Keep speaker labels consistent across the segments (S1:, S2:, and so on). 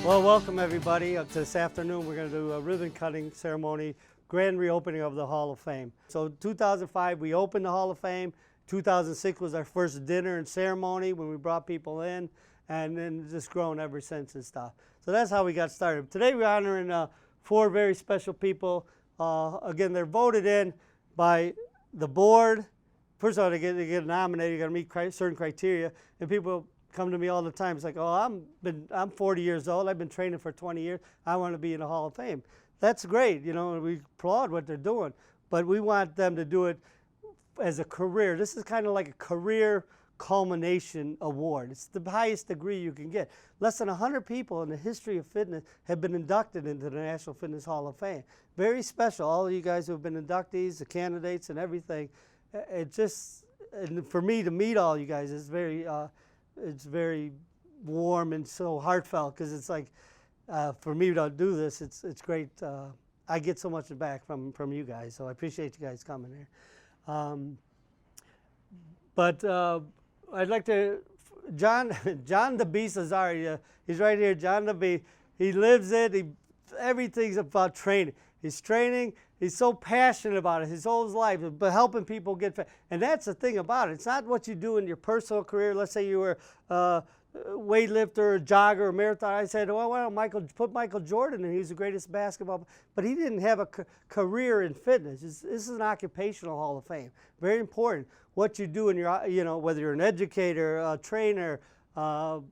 S1: Well, welcome everybody. This afternoon we're going to do a ribbon cutting ceremony, grand reopening of the Hall of Fame. So 2005 we opened the Hall of Fame. 2006 was our first dinner and ceremony when we brought people in, and then just grown ever since and stuff. So that's how we got started. Today we're honoring 4 very special people. Again, they're voted in by the board. First of all, they get nominated. You got to meet certain criteria, and people come to me all the time. It's like, oh, I'm 40 years old. I've been training for 20 years. I want to be in the Hall of Fame. That's great, you know, and we applaud what they're doing, but we want them to do it as a career. This is kind of like a career culmination award. It's the highest degree you can get. Less than 100 people in the history of fitness have been inducted into the National Fitness Hall of Fame. Very special. All of you guys who have been inductees, the candidates and everything. It just, and for me to meet all you guys is it's very warm and so heartfelt, because it's like, for me to do this, it's great. I get so much back from you guys, so I appreciate you guys coming here. But I'd like to, John the Beast Azari, he's right here, John the Beast. He lives it, everything's about training. He's training, he's so passionate about it his whole life, but helping people get fit. And that's the thing about it. It's not what you do in your personal career. Let's say you were a weightlifter, a jogger, a marathon. I said, well, why don't put Michael Jordan in? He was the greatest basketball, but he didn't have a career in fitness. This is an occupational Hall of Fame. Very important. What you do in your, you know, whether you're an educator, a trainer, all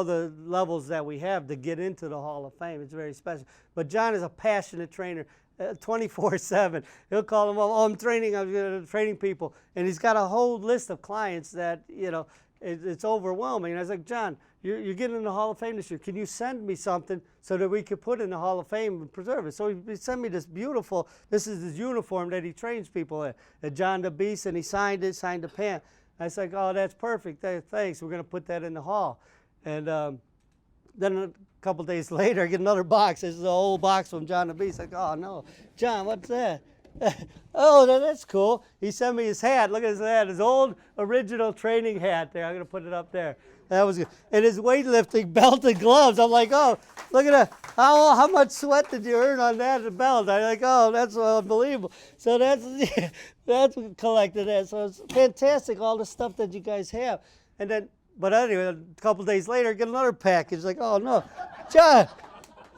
S1: the levels that we have to get into the Hall of Fame. It's very special. But John is a passionate trainer, 24/7. He'll call them, oh, I'm training people. And he's got a whole list of clients that, you know, it's overwhelming. And I was like, John, you're getting in the Hall of Fame this year. Can you send me something so that we could put in the Hall of Fame and preserve it? So he sent me this beautiful, this is his uniform that he trains people in, at John the Beast, and he signed the pen. I was like, oh, that's perfect. Thanks. We're going to put that in the hall. And then a couple days later, I get another box. This is an old box from John the Beast. Like, oh, no. John, what's that? Oh, that's cool. He sent me his hat. Look at his hat, his old original training hat there. I'm going to put it up there. That was good. And his weightlifting belt and gloves. I'm like, oh, look at that. How much sweat did you earn on that belt? I'm like, oh, that's unbelievable. So that's collected that. So it's fantastic, all the stuff that you guys have. And then, but anyway, a couple days later, I get another package. Like, oh, no. John,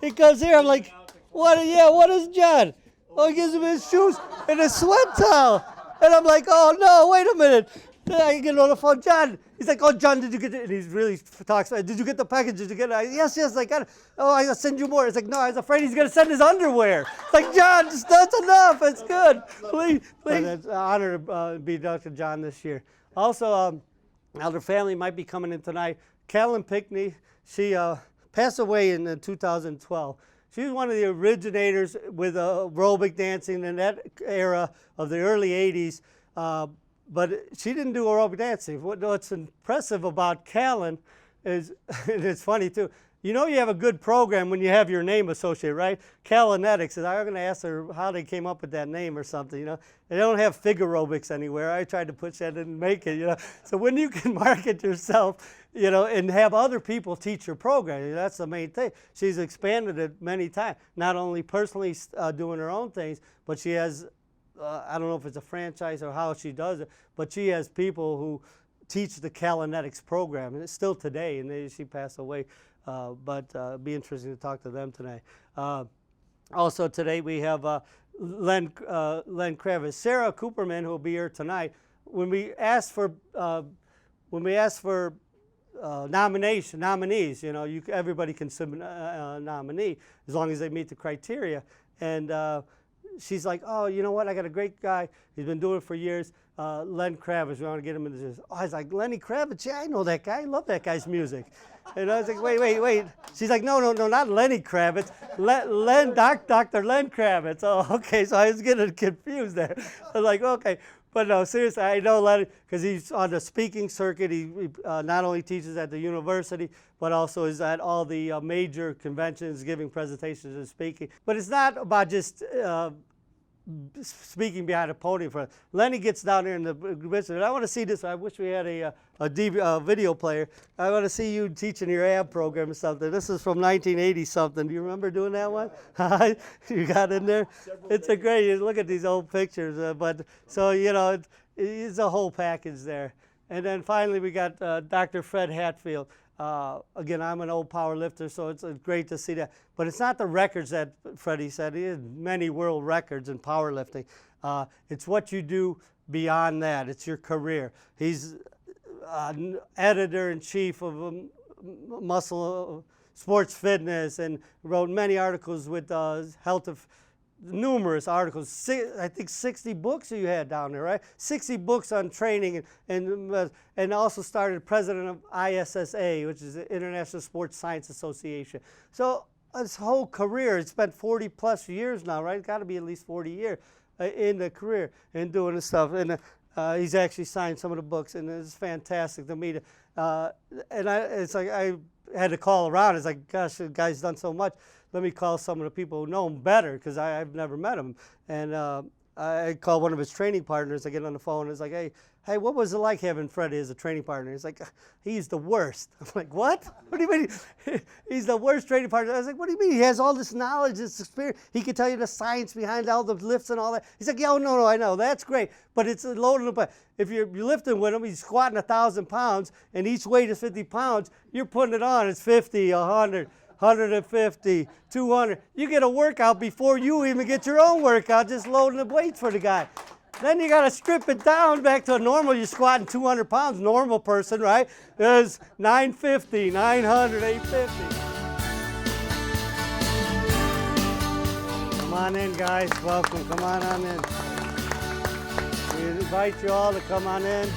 S1: he comes here. I'm like, what? Yeah, what is John? Oh, he gives him his shoes and a sweat towel. And I'm like, oh, no, wait a minute. I get on the phone, John. He's like, oh, John, did you get it? And he really talks, did you get the package? Did you get it? Yes, I got it. Oh, I gotta send you more. It's like, no, I was afraid he's going to send his underwear. It's like, John, that's enough. It's good. Please. It's an honor to be Dr. John this year. Also, elder family might be coming in tonight. Callan Pickney, she passed away in 2012. She was one of the originators with aerobic dancing in that era of the early 80s. But she didn't do aerobic dancing. What's impressive about Callan is, and it's funny too, you know you have a good program when you have your name associated, right? Callanetics, and I'm going to ask her how they came up with that name or something, you know. They don't have Figarobics anywhere. I tried to push that and make it, you know. So when you can market yourself, you know, and have other people teach your program, that's the main thing. She's expanded it many times, not only personally doing her own things, but she has, I don't know if it's a franchise or how she does it, but she has people who teach the Callanetics program, and it's still today, and she passed away, but it'd be interesting to talk to them today. Also today we have Len Kravitz. Sarah Cooperman, who will be here tonight. When we asked for nominees, you know, everybody can submit a nominee as long as they meet the criteria, and she's like, oh, you know what? I got a great guy. He's been doing it for years. Len Kravitz. We want to get him into this. Oh, I was like, Lenny Kravitz? Yeah, I know that guy. I love that guy's music. And I was like, wait. She's like, no, not Lenny Kravitz. Dr. Len Kravitz. Oh, okay. So I was getting confused there. I was like, okay. But no, seriously, I know Lenny because he's on the speaking circuit. He not only teaches at the university, but also is at all the major conventions, giving presentations and speaking. But it's not about just speaking behind a podium. Lenny gets down there in the midst. I want to see this. I wish we had a video player. I want to see you teaching your ab program or something. This is from 1980 something. Do you remember doing that one? You got in there? It's a great, you look at these old pictures. But so, you know, it's a whole package there. And then finally we got Dr. Fred Hatfield. Again, I'm an old power lifter, so it's great to see that. But it's not the records that Freddie said. He has many world records in powerlifting. It's what you do beyond that. It's your career. He's editor-in-chief of Muscle Sports Fitness and wrote many articles with health of numerous articles. I think 60 books you had down there, right? 60 books on training, and also started president of ISSA, which is the International Sports Science Association. So his whole career, he spent 40 plus years now, right? It's got to be at least 40 years in the career and doing this stuff. And he's actually signed some of the books, and it's fantastic to meet him. It's like I had to call around. It's like, gosh, the guy's done so much. Let me call some of the people who know him better, because I've never met him. And I called one of his training partners. I get on the phone, and it's like, hey, what was it like having Freddie as a training partner? He's like, he's the worst. I'm like, what? What do you mean? He's the worst training partner. I was like, what do you mean? He has all this knowledge, this experience. He can tell you the science behind all the lifts and all that. He's like, yeah, no, I know. That's great. But it's loaded up. If you're lifting with him, he's squatting 1,000 pounds, and each weight is 50 pounds. You're putting it on. It's 50, 100. 150, 200. You get a workout before you even get your own workout, just loading the weights for the guy. Then you got to strip it down back to a normal. You're squatting 200 pounds, normal person, right? There's 950, 900, 850. Come on in, guys. Welcome. Come on in. We invite you all to come on in.